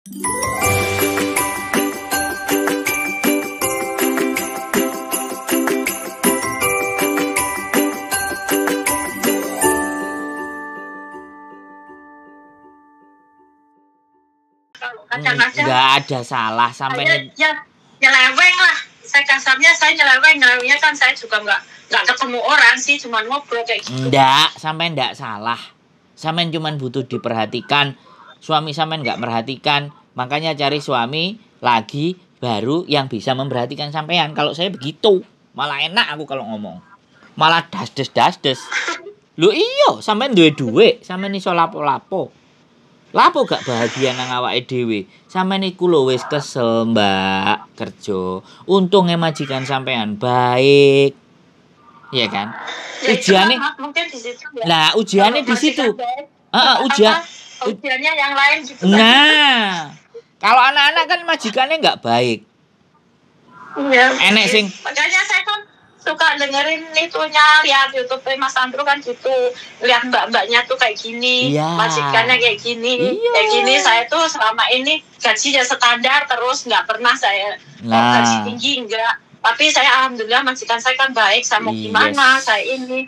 Kadang-kadang nggak ada salah sampai ya nyeleweng lah. Saya kasarnya saya nyelewengnya kan saya juga nggak ketemu orang sih, cuma ngobrol kayak gitu. sampai ndak salah. Sampai cuman butuh diperhatikan. Suami sampai nggak merhatikan, makanya cari suami lagi baru yang bisa memperhatikan sampean. Kalau saya begitu, malah enak aku kalau ngomong. Malah dasdes. Lho iya, sampean duwe dhuwit, sampean iso lapo-lapo. Lapo gak bahagia nang awake dhewe? Sampeyan iku lho wis kesel, Mbak, kerja. Untunge majikan sampean baik. Iya kan? Ya, ujiannya mungkin di situ ya. Nah, ujiannya di situ. Ujiannya yang lain gitu. Nah, kalau anak-anak kan majikannya nggak baik. Iya. Enek sing. Makanya saya kan suka dengerin lihat YouTube Mas Andrew kan gitu, lihat mbak-mbaknya tuh kayak gini, Iya. majikannya kayak gini, Iya. kayak gini. Saya tuh selama ini gajinya standar terus, nggak pernah saya gaji tinggi enggak. Tapi saya alhamdulillah majikan saya kan baik, sama gimana saya ini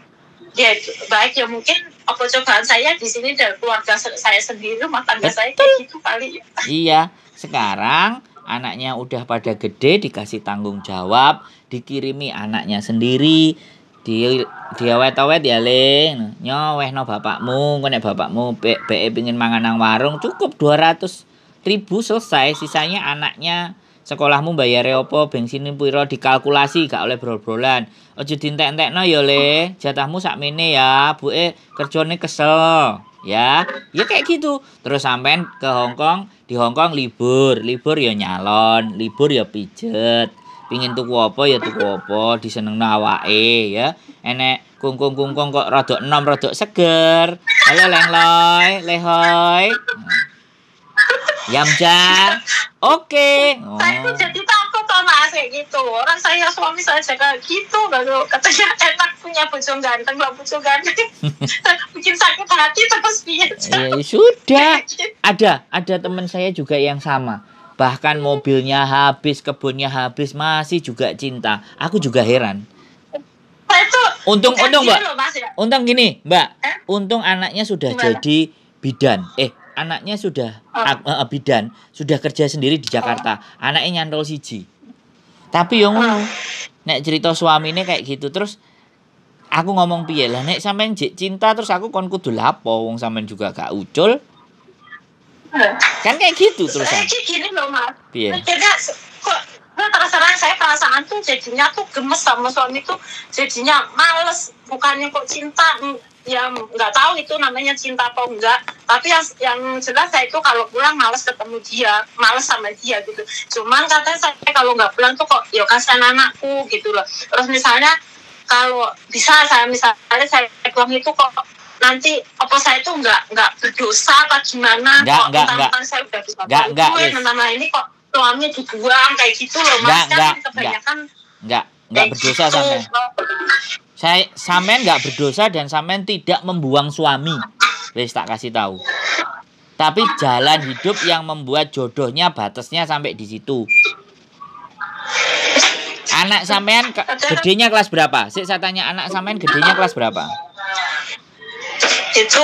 dia baik ya, mungkin apa cobaan saya di sini dari keluarga saya sendiri, rumah tangga saya kayak gitu kali ya. Iya, sekarang anaknya udah pada gede, dikasih tanggung jawab, dikirimi anaknya sendiri, dia wet-wet ya Ling, nyowehno bapakmu, nek bapakmu pengin mangan nang warung cukup 200.000 selesai, sisanya anaknya sekolahmu bayar opo, bensin piro dikalkulasi, gak oleh brol-brolan. Ojo dientek-entekno ya Le, jatahmu sakmene ya, buke kerjane kesel. Ya kayak gitu. Terus sampean ke Hongkong, di Hongkong libur ya nyalon, libur ya pijet. Pingin tuku apa ya tuku apa, disenengno awake ya. Enek kungkung kok rada enom, rada seger. Halo Lengloy, Lehoy. Yamja. Oke. Saya tuh jadi takut sama kayak gitu. Orang saya suami saya jaga gitu, lalu katanya enak punya bojo ganteng, gak bojo ganteng. Bikin sakit hati terus biasa. Sudah. Ada teman saya juga yang sama. Bahkan mobilnya habis, kebunnya habis, masih juga cinta. Aku juga heran. Untung Mbak. Untung gini, Mbak. Untung anaknya sudah jadi bidan. Anaknya sudah bidan, sudah kerja sendiri di Jakarta. Anaknya nyantol siji. Tapi yo ngono. Nek cerita suamine kayak gitu, terus aku ngomong piye lah, nek sampean cinta terus aku kon kudu lapo, wong sampean juga gak ucul. Kan kayak gitu terus. Kayak gini loh, Mas. Piye? Kok terserah saya perasaan tuh jadinya tuh gemes sama suami tuh, jadinya males, bukannya kok cinta. Ya nggak tahu itu namanya cinta atau enggak, tapi yang jelas saya itu kalau pulang males ketemu dia, males sama dia gitu. Cuman katanya saya kalau nggak pulang tuh kok ya kasihan anakku gitu loh. Terus misalnya kalau bisa saya pulang itu kok nanti apa saya itu nggak berdosa apa gimana, kok mentang-mentang saya udah bisa bantuin, nama ini kok suami dibuang kayak gitu loh, Mas. Kan kebanyakan nggak berdosa sampean. Sampean nggak berdosa dan sampean tidak membuang suami. Wis tak kasih tahu. Tapi jalan hidup yang membuat jodohnya batasnya sampai di situ. Anak sampean gedenya kelas berapa? Saya tanya, anak sampean gedenya kelas berapa? Itu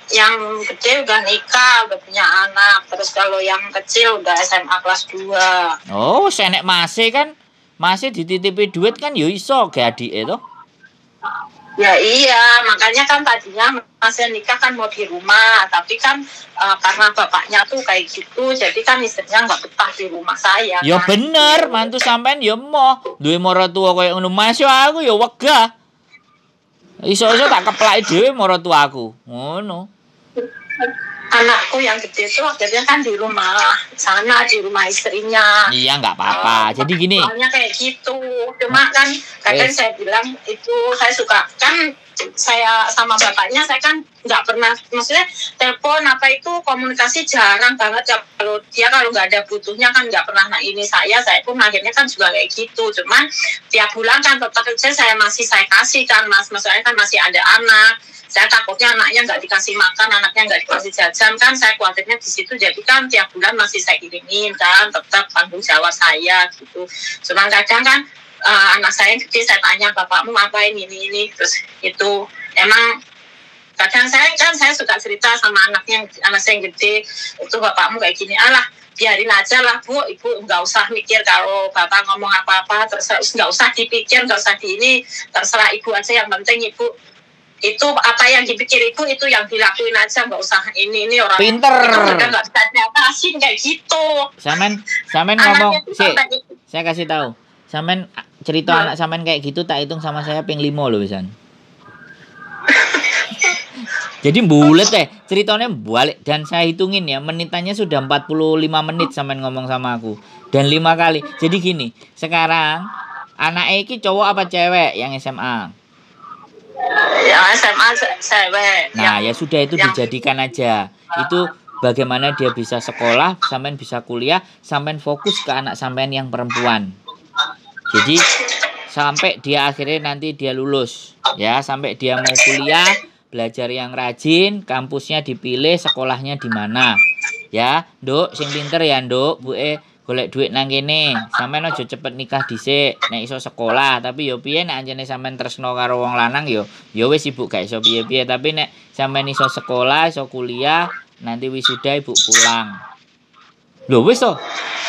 yang gede udah nikah, udah punya anak. Terus kalau yang kecil udah SMA kelas 2. Oh, senek masih kan? Masih dititipi duit kan yo iso ge adike to. Ya iya, makanya kan tadinya masih nikah kan mau di rumah, tapi kan karena bapaknya tuh kayak gitu, jadi kan istrinya nggak betah di rumah saya. Ya kan? bener, mantu sampean ya moh, duwe maratuwa koyo ngono. Masih aku ya wegah. Iso-iso tak keplaki dhewe maratuwaku. Ngono. Anakku yang gede tuh akhirnya kan di rumah sana, di rumah istrinya. Iya, nggak apa-apa. Jadi gini. Soalnya kayak gitu. Cuma kan kadang saya bilang itu saya suka kan, saya sama bapaknya saya kan nggak pernah, maksudnya telepon apa itu komunikasi jarang banget. Kalau kalau nggak ada butuhnya kan nggak pernah ini saya pun akhirnya kan juga kayak gitu. Cuman tiap bulan kan tetap saya kasih kan Mas, maksudnya kan masih ada anak. Saya takutnya anaknya nggak dikasih makan, anaknya nggak dikasih jajan kan, saya khawatirnya di situ. Jadi kan tiap bulan masih saya kirimin kan, tetap tanggung jawab saya gitu. Cuman kadang kan anak saya gede, saya tanya bapakmu ngapain ini, terus itu emang kadang saya suka cerita sama anak saya yang gede, itu bapakmu kayak gini, alah biarin aja lah Bu, ibu nggak usah mikir kalau bapak ngomong apa-apa, terserah, nggak usah dipikir, nggak usah terserah ibu aja, yang penting ibu itu apa yang dipikir ibu itu yang dilakuin aja, nggak usah ini orang pinter nggak bisa diatasin kayak gitu. Samen ngomong sih, saya kasih tahu samen cerita anak samen kayak gitu tak hitung sama saya ping 5 loh pisan. Jadi bulet ceritanya balik dan saya hitungin ya menitannya sudah 45 menit samen ngomong sama aku dan 5 kali. Jadi gini, sekarang anak iki cowok apa cewek yang SMA? Yang SMA cewek. Nah, ya sudah itu dijadikan aja. Itu bagaimana dia bisa sekolah, sampean bisa kuliah, sampean fokus ke anak sampean yang perempuan. Jadi sampai dia akhirnya nanti dia lulus, ya, sampai dia mau kuliah, belajar yang rajin, kampusnya dipilih, sekolahnya di mana. Ya, Nduk, sing pinter ya, Nduk, Bu golek duit nang kene. Sampeyan aja cepet nikah dhisik, nek iso sekolah, tapi yo piye nek anjene sampean tresno karo wong lanang yo wis ibu gak iso piye-piye, tapi nek sampean iso sekolah, iso kuliah, nanti wisuda ibu pulang. Lho wis to.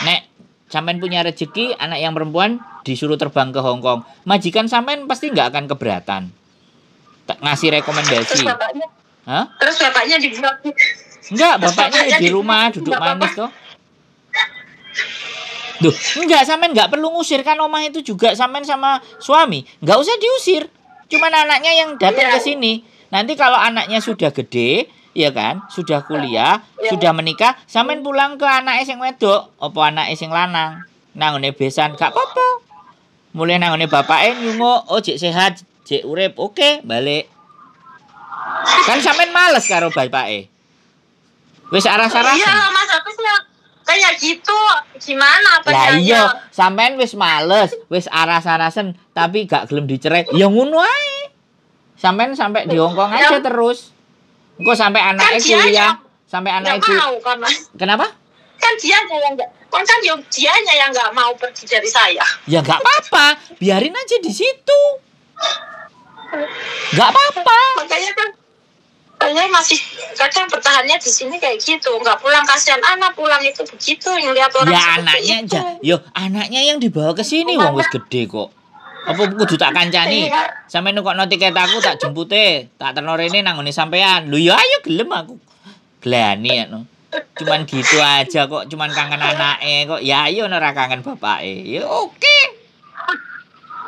Nek sampean punya rezeki anak yang perempuan disuruh terbang ke Hong Kong, majikan sampean pasti nggak akan keberatan. Ngasih rekomendasi. Terus bapaknya dibuat? Enggak, bapaknya di rumah duduk manis toh. Duh, enggak, sampean enggak perlu ngusir kan, omah itu juga sampean sama suami. Enggak usah diusir. Cuman anaknya yang datang ke sini. Nanti kalau anaknya sudah gede, ya kan, sudah kuliah, sudah menikah, sampean pulang ke anake sing wedok, apa anake sing lanang. Nangone besan gak apa-apa. Mulai nangone bapake nyungo, oh jek sehat, jek urip, oke, balik. Kan sampean males karo bapake. Wis aras-arasan. Iya, Mas, habisnya kayak gitu gimana apa lah iya sampean wis males wis aras-arasen tapi gak gelem dicerai ya ngono ae sampean sampai di Hongkong aja terus engko sampai anaknya kuliah sampai anaknya kenapa kan dianya yang nggak mau pergi dari saya ya nggak apa-apa biarin aja di situ nggak apa-apa makanya kan kayaknya masih kadang bertahannya di sini kayak gitu, nggak pulang, kasihan anak pulang itu begitu ngeliat orang ya anaknya aja yo anaknya yang dibawa ke sini wong wis gede kok apa kudu tak kancani sampeyan kok no tiket aku tak jempute tak terno rene nang ngene sampean lho ya ayo gelem aku glani ya no cuman gitu aja kok cuman kangen anake kok ya ayo ora kangen bapake ya oke.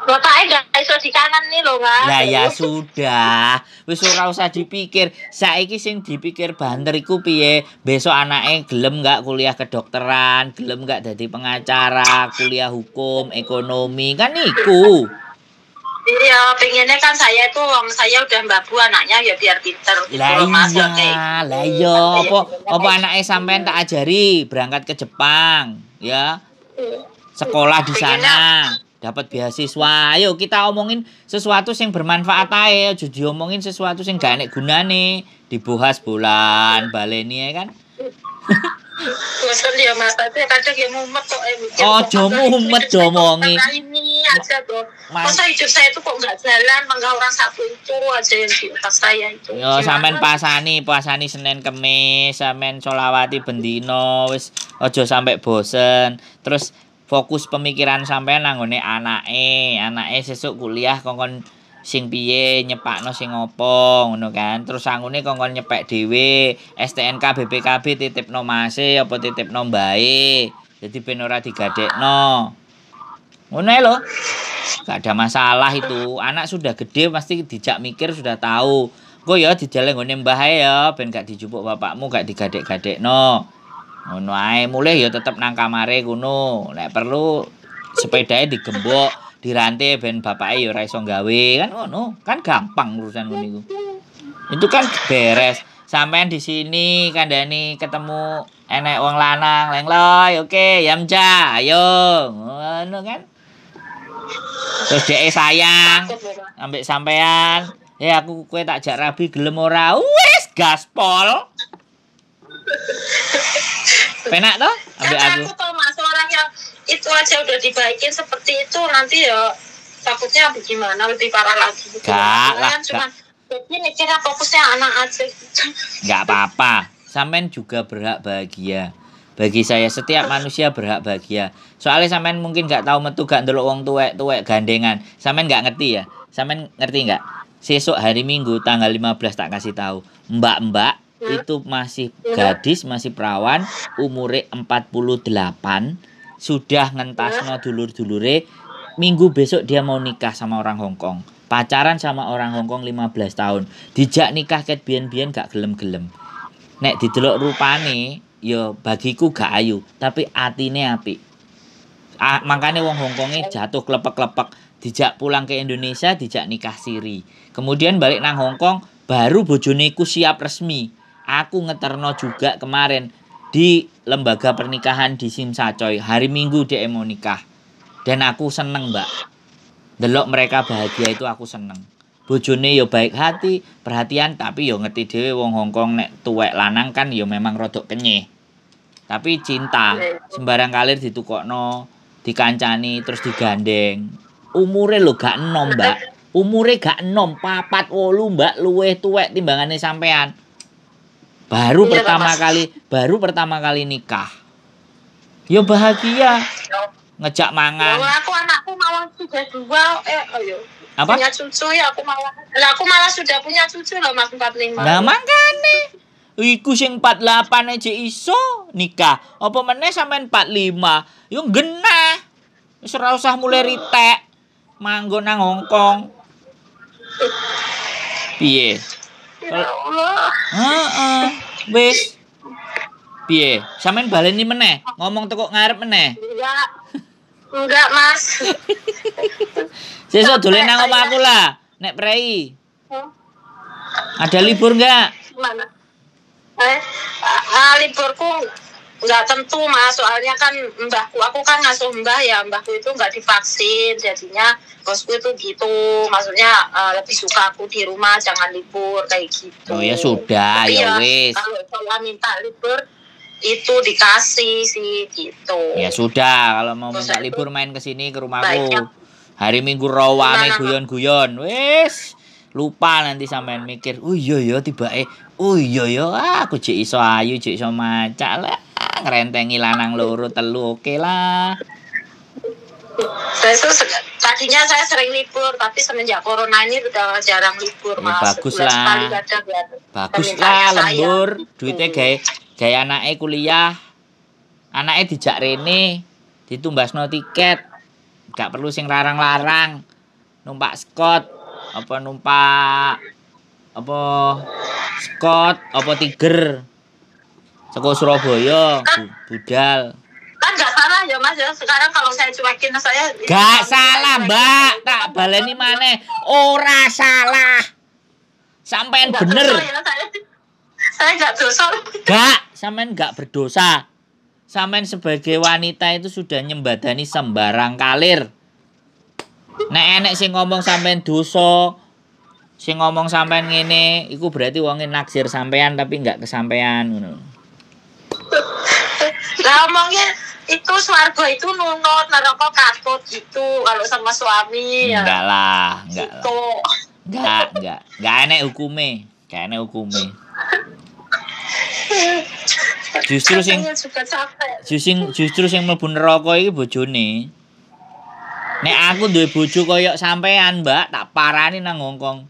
Bapaknya gak iso dikangen nih lho Mas. Lah ya sudah, wis ora usah dipikir. Saiki sing dipikir banter iku piye? Besok anake gelem gak kuliah kedokteran, gelem gak dadi pengacara, kuliah hukum, ekonomi, kan iku. Iya, pengennya kan saya udah mbabu anaknya ya biar pinter gitu loh Mas. Lah iya, apa anake sampean tak ajari berangkat ke Jepang, ya. Sekolah di sana. Dapat beasiswa. Ayo kita omongin sesuatu yang bermanfaat ae, aja diomongin sesuatu yang gak enek gunane. Dibahas bulan baleni ya kan. Bosan ya Mas, tapi kadang ya mumet kok ojo mumet domongi. Ini aja tuh. Masa hidup saya tuh kok enggak jalan, mangga orang satu itu aja yang di otak saya itu. Yo sampean pasani Senin Kemis, sampean sholawati bendino, wis ojo sampai bosen. Terus fokus pemikiran sampean nanggone anake sesuk kuliah kongkon sing piye nyepakno sing opo ngono kan terus sangune kongkon nyepek dhewe STNK BPKB titipno mase apa titipno mbae dadi ben ora digadekno ngono ae lho gak ada masalah itu anak sudah gede pasti dijak mikir sudah tahu kok ya dijale nggone mbah ae ya ben gak dijupuk bapakmu gak digadek-gadekno ngono ae mulih ya tetep nang kamare ngono nek perlu sepedae digembok dirantai ben bapake ya ora iso gawe kan ngono kan gampang urusan ngono iku itu kan beres sampean di sini kandhani ketemu enek wong lanang lengloy, oke, yamja, ayo. Ngono kan. Terus dhek sayang ambek sampean. Aku kowe tak jak rabi gelem ora? Wis gaspol. Penak toh ambek aku. Aku tuh Mas orang yang itu aja udah dibaikin seperti itu nanti ya takutnya bagaimana lebih parah lagi. Gak lah. Cuma jadi mikirnya fokusnya anak aja. Gak apa-apa. Sampean juga berhak bahagia. Bagi saya setiap manusia berhak bahagia. Soalnya sampean mungkin gak tahu metu gak ndelok wong tuwek gandengan. Sampean gak ngerti ya? Sampean ngerti gak? Sesuk hari Minggu tanggal 15 tak kasih tahu. Mbak-mbak itu masih gadis, masih perawan, umure 48, sudah ngentasno dulur-dulure. Minggu besok dia mau nikah sama orang Hongkong. Pacaran sama orang Hongkong 15 tahun. Dijak nikah ket biyen-biyen gak gelem-gelem. Nek didelok rupane ya bagiku gak ayu, tapi atine apik. Makanya wong Hongkonge jatuh klepek-klepek, dijak pulang ke Indonesia, dijak nikah siri. Kemudian balik nang Hongkong, baru bojoneku siap resmi. Aku ngeterno juga kemarin di lembaga pernikahan di Simsacoy. Hari Minggu dia mau nikah. Dan aku seneng, Mbak. Delok mereka bahagia itu aku seneng. Bojone yo baik hati, perhatian, tapi yo ngerti dhewe wong Hongkong nek tuwek lanang kan yo memang rodok kenyeh. Tapi cinta, sembarang kalir ditukokno, dikancani terus digandeng. Umure lho gak enom, Mbak. Umure gak enom, 4, 8, Mbak, luwih tuwek timbangane sampean. Baru pertama kali nikah. Yo bahagia. Ngejak mangan. Aku anakku malah sudah 2 ayo. Apa? Punya cucu ya aku malah sudah punya cucu loh Mas 45. Nah makane iku sing 48 aja iso nikah. Apa meneh sampean 45? Yo genah. Wis ora usah mulai ritek. Manggon nang Hongkong. Piye? Ya Allah. Heeh. Wis. Piye? Sampean baleni meneh, ngomong teko ngarep meneh. Enggak, Mas. Sesuk dolen nang omahku lah, nek prei. Ada libur enggak? Mana? Liburku enggak tentu, Mas. Soalnya kan aku kan ngasuh mbah ya. Mbahku itu enggak divaksin, jadinya bosku itu gitu. Maksudnya lebih suka aku di rumah, jangan libur kayak gitu. Oh ya sudah, ya wis. Kalau saya minta libur itu dikasih sih gitu. Ya sudah, kalau mau minta libur main ke sini ke rumahku. Hari Minggu rawane guyon-guyon. Wis, lupa nanti sampean mikir, "Oh iya ya tibake. Oh iya ya, aku jek iso ayu, jek iso macak lah. Ngrentengi lanang loro telu oke lah." Tadinya saya sering libur, tapi semenjak corona ini udah jarang libur, Mas. Bagus lah. Bagus lah lembur, duitnya gawe anake kuliah. Anake dijak rene, ditumbasno tiket. Gak perlu sing larang-larang. Numpak Scott, apa numpak apa Scott, apa Tiger. Saka Surabaya, budal. Kan gak salah ya Mas ya. Sekarang kalau saya cuekin saya gak salah, Mbak. Tak baleni maneh. Ora salah. Sampean bener. Ya, saya gak dosa. Gak, sampean gak berdosa. Sampean sebagai wanita itu sudah nyembadani sembarang kalir. Nek enek sing ngomong sampean dosa, sing ngomong sampean ngene, iku berarti wonge naksir sampean tapi gak kesampean ngono. Lah omongnya itu swarga itu nunut, neraka katut gitu kalau sama suami ya. Enggak lah, enggak gitu. Lah. Enggak enek hukume. Gak enek hukume. Justru sing mlebu neraka iki bojone. Nek aku duwe bojo koyo sampean, Mbak, tak parani nang Hongkong.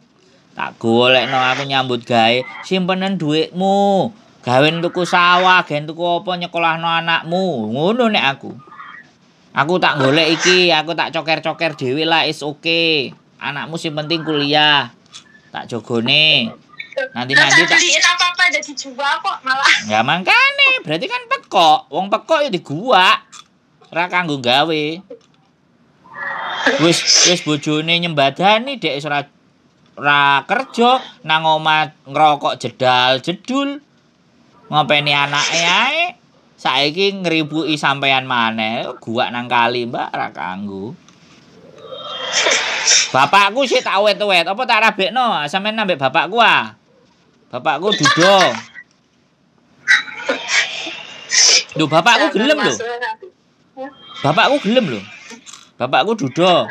Tak golekno aku nyambut gawe, simpenen dhuwitmu. Gawe tuku sawah, gawe tuku apa nyekolahno anakmu. Ngono nek aku. Aku tak golek iki, aku tak coker-coker dhewe lah, is okay. Anakmu sing penting kuliah. Tak jogone. Nanti tak beliin apa-apa jadi jual kok malah. Ya mangkane, berarti kan pekok. Wong pekok ya diguwak. Ora kanggo gawe. Wis bojone nyembadani dek ora kerja nang omah ngrokok jedal-jedul. Ngopeni anake ae. Saiki ngribuki sampean maneh, gua nang kali, Mbak, ra kanggo. Bapakku sih tak wet-wet, apa tak rabekno? Sampeyan ambek bapakku ah. Bapakku dudo. Lho, bapakku gelem lho. Bapakku gelem lho. Bapakku dudo.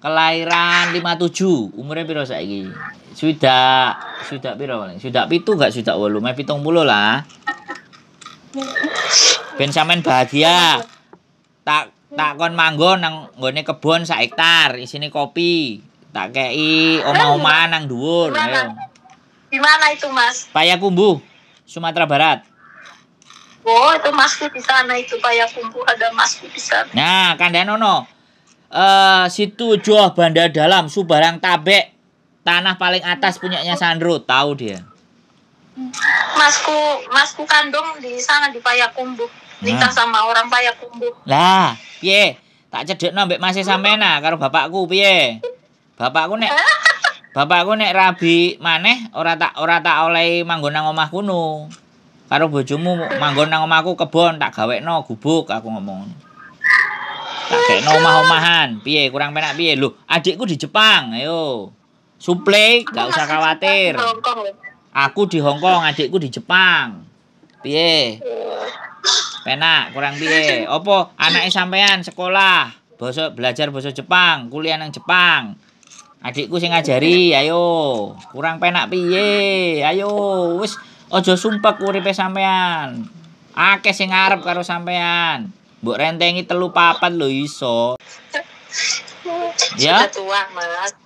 Kelahiran 57, umurnya piro saiki? Sudah piro paling? Sudah 7 gak sudah 8, meh 70 lah. Ben sampean bahagia. Tak kon manggon nang nggone kebon sak hektar, isine kopi. Tak kei omah-omahan nang dhuwur, ayo. Di mana itu, Mas? Payakumbuh, Sumatera Barat. Oh, itu Masku di sana itu Payakumbuh, ada Masku di sana. Nah, kandhane ono. Situ Joh Banda Dalam, Subarang Tabek. Tanah paling atas punyanya Sandro, tahu dia. Masku kandung di sana di Payakumbuh. Nikah sama orang Payakumbuh. Lah, piye? Tak cedekno mbek Mas sampean karo bapakku piye? Bapakku nek rabi maneh ora tak oleh manggon nang omah kuno. Karo bojomu manggon nang omahku kebon tak gawekno gubuk aku ngomong. Tak gekno omah-omahan. Piye kurang penak piye? Lho, adikku di Jepang. Ayo. Suplai, gak usah khawatir. Aku di Hong Kong, adikku di Jepang. Piye? Penak, kurang piye? Apa anake sampean sekolah, belajar basa Jepang, kuliah nang Jepang. Adikku sing ngajari, ayo. Kurang penak piye? Ayo, wis aja sumpek uripe sampean. Akeh sing ngarep karo sampean. Mbok rentengi 3-4 lho iso. Ya. Sudah tua, Mas.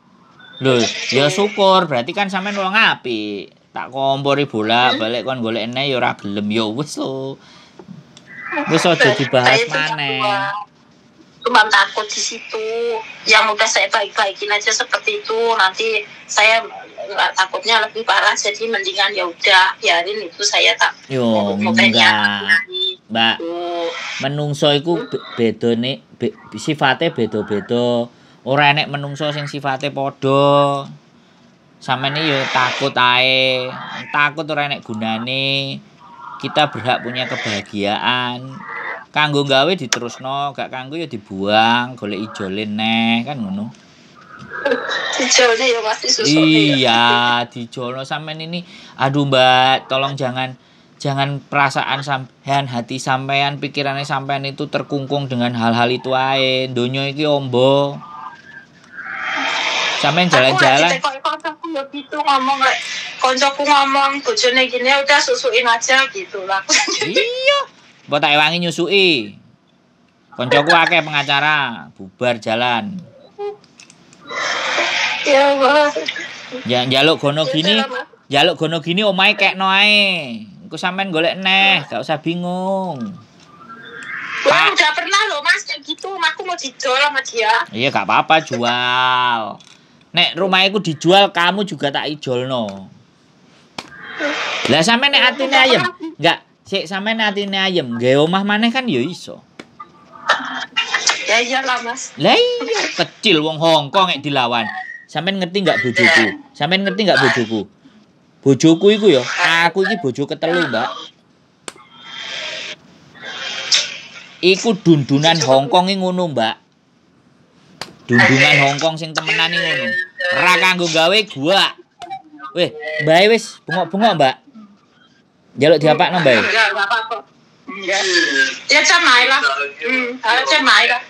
Lho, ya syukur, berarti kan sampean wong apik. Tak kompori bolak-balik kon golek eneh ya ora gelem ya wis lho. Wis aja dibahas maneh. Cuma takut di situ. Yang udah saya baik-baikin aja seperti itu, nanti saya takutnya lebih parah, jadi mendingan ya udah biarin itu saya tak. Yo, enggak. Mbak. Menungso iku bedone sifate beda-beda. Ora enek menungso sing sifate padha. Sampeyan yo takut ae. Takut ora enek gunane. Kita berhak punya kebahagiaan. Kanggo gawe diterusno, gak kanggo ya dibuang, golek ijole neh, kan ngono. Ijolnya ya pasti susu. Iya, dijolno sampean ini. Aduh, Mbak, tolong jangan perasaan sampean, hati sampean, pikirannya sampean itu terkungkung dengan hal-hal itu ae. Donya iki ombo. Sampean jalan-jalan. Koncoku ya gitu ngomong lek. Koncoku ngomong bojone gini udah susuin aja gitu lah. Iya. Mbok tak ewangi nyusui. Koncoku akeh pengacara, bubar jalan. Ya, Mas. Ya njaluk gono gini omahe kekno ae. Engko sampean golek neh, gak usah bingung. Wah, udah pernah loh Mas kayak gitu, aku mau dijual sama dia. Iya gak apa-apa jual. Nek rumahku dijual kamu juga tak ijolno. Lah sampean nek atine ayem, enggak sik sampean atine ayem, gawe omah maneh kan ya iso. Ya iyalah Mas. Lah iya, kecil wong Hongkong nek dilawan. Sampean ngerti enggak bojoku? Sampean ngerti enggak bojoku? Bojoku iku ya, aku iki bojo ketelu, Mbak. Iku dundunan Hongkong iki ngono, Mbak. Dundunan Hongkong sing temenan iki ngono. Ora kanggo gawe gua. Weh, Mbak wis bengok-bengok, Mbak. Jaluk diapakno, Mbak. Enggak apa-apa. Ya camai lah. Camai lah.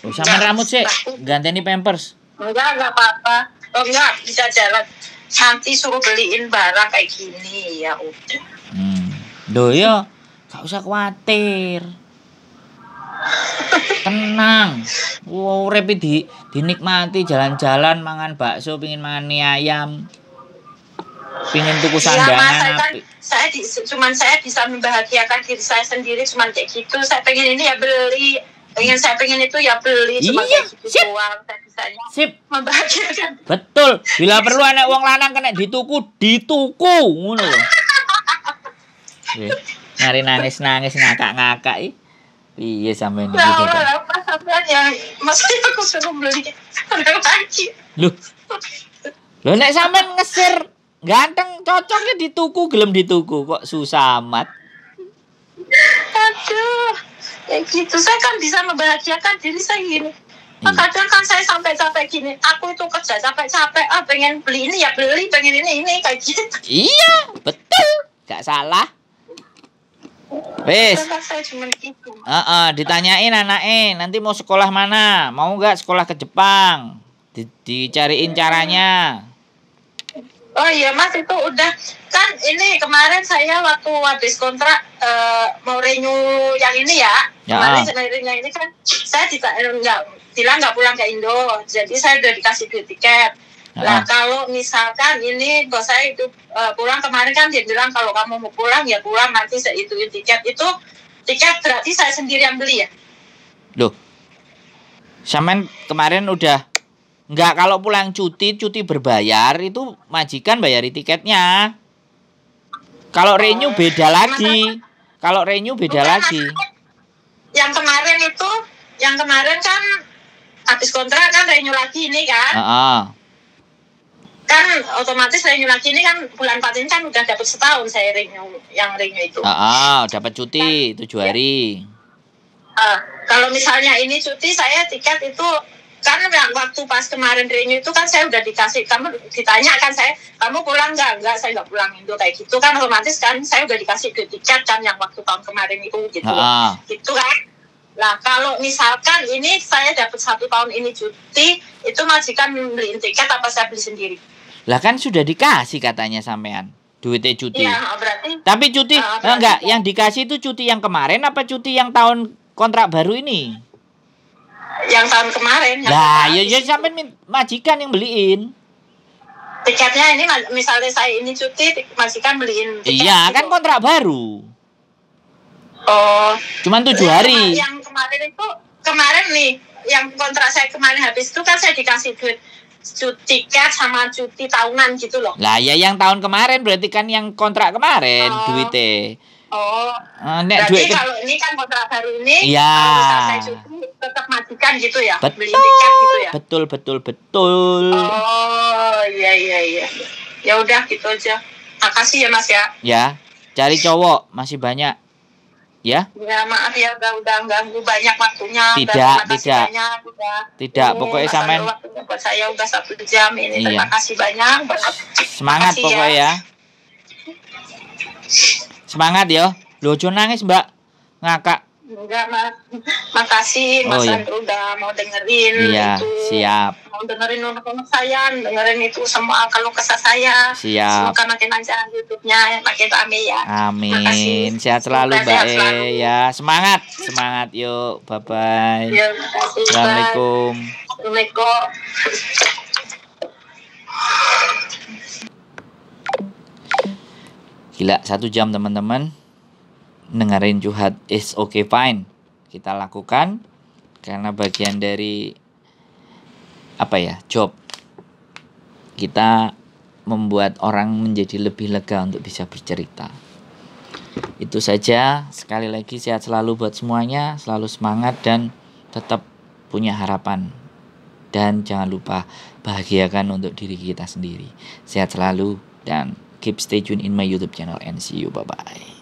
Oh, sampean rambut sik, ganteni pampers. Enggak apa-apa. Oh enggak, bisa jalan. Nanti suruh beliin barang kayak gini, ya udah. Loh ya, gak usah khawatir. Tenang. Wow, urip dinikmati jalan-jalan mangan bakso, pengin mangan mie ayam. Pengin tuku sandangan apik. Saya bisa membahagiakan diri saya sendiri cuman kayak gitu. Saya pengen ini ya beli. Saya pengen itu ya beli. Cuma Iya, kayak gitu sip. doang. Saya bisanya Sip. membahagiakan. Betul. Bila perlu anak wong lanang kena dituku ngono lho. Nyari nangis ngakak-ngakak piye sampean iki kok. Apa sampean yang mesti aku suruh beli lagi. Lho nek sampean ngesir ganteng cocoknya dituku gelem dituku kok susah amat. Aduh, ya gitu. Saya kan bisa membahagiakan diri saya gini. Kadang kan saya sampai capek gini. Aku itu kerja capek-capek. Pengen beli ini ya beli, pengen ini kayak gitu. Iya, betul. Gak salah. Wes. Saya cuma gitu. Ditanyain anaknya, nanti mau sekolah mana? Mau nggak sekolah ke Jepang? Dicariin caranya. Oh iya Mas, itu udah kan ini kemarin saya waktu habis kontrak mau renew yang ini ya. Kemarin renew ini kan saya nggak pulang ke Indo, jadi saya udah dikasih duit tiket. Nah kalau misalkan ini bos saya itu pulang kemarin kan dia bilang kalau kamu mau pulang ya pulang, nanti saya ituin tiket. Itu tiket berarti saya sendiri yang beli ya? Loh, sampean kemarin udah nggak, kalau pulang cuti berbayar itu majikan bayari tiketnya. Kalau renew beda lagi. Kalau renew beda lagi. Yang kemarin kan habis kontrak kan renew lagi ini kan. Kan otomatis renew lagi ini kan bulan 4 ini kan udah dapat setahun saya renew itu. Dapat cuti 7 hari. Kalau misalnya ini cuti saya tiket itu kan waktu pas kemarin renew itu kan saya udah dikasih, kamu ditanya kan saya, kamu pulang enggak, saya nggak pulang Indo kayak gitu kan, otomatis kan saya udah dikasih tiket kan yang waktu tahun kemarin itu gitu. Gitu kan. Nah kalau misalkan ini saya dapat 1 tahun ini cuti, itu majikan beliin tiket apa saya beli sendiri? Lah kan sudah dikasih katanya sampean duitnya cuti. Ya, berarti. Tapi cuti enggak, yang dikasih itu cuti yang kemarin apa cuti yang tahun kontrak baru ini? Yang tahun kemarin. Nah, ya sampai majikan yang beliin. Tiketnya ini misalnya saya ini cuti, majikan beliin tiket. Iya, gitu. Kan kontrak baru. Oh. Cuman 7 hari. Yang kemarin nih, yang kontrak saya kemarin habis itu kan saya dikasih duit tiket sama cuti tahunan gitu loh. Lah ya yang tahun kemarin berarti kan yang kontrak kemarin duitnya. Berarti kalau ini kan kontrak baru ini, iya. Kalau bisa saya cuti tetap majikan gitu ya, beli tiket gitu ya. Betul. Oh iya. Ya udah gitu aja. Makasih ya Mas ya. Ya, cari cowok masih banyak. Ya. Ya maaf ya udah ganggu banyak waktunya. Tidak. Pokoknya sampean. Buat saya udah 1 jam ini. Iya. Terima kasih banyak. Semangat pokoknya ya. Semangat ya. Loh, jangan nangis, Mbak. Ngakak. Enggak, Mas. Makasih Mas Andrew udah mau dengerin itu. Siap. Mau dengerin unek-unek saya, dengerin itu semua kalau kesah saya. Siap. Semoga makin lancar YouTube-nya, makin rame ya. Amin. Makasih. Sehat selalu, Mbak ya. Semangat yuk. Bye-bye. Ya, makasih. Assalamualaikum. Assalamualaikum. Gila, 1 jam teman-teman dengerin curhat is okay fine. Kita lakukan karena bagian dari job. Kita membuat orang menjadi lebih lega untuk bisa bercerita. Itu saja. Sekali lagi sehat selalu buat semuanya, selalu semangat dan tetap punya harapan. Dan jangan lupa bahagiakan untuk diri kita sendiri. Sehat selalu dan keep stay tune in my YouTube channel and see you. Bye-bye.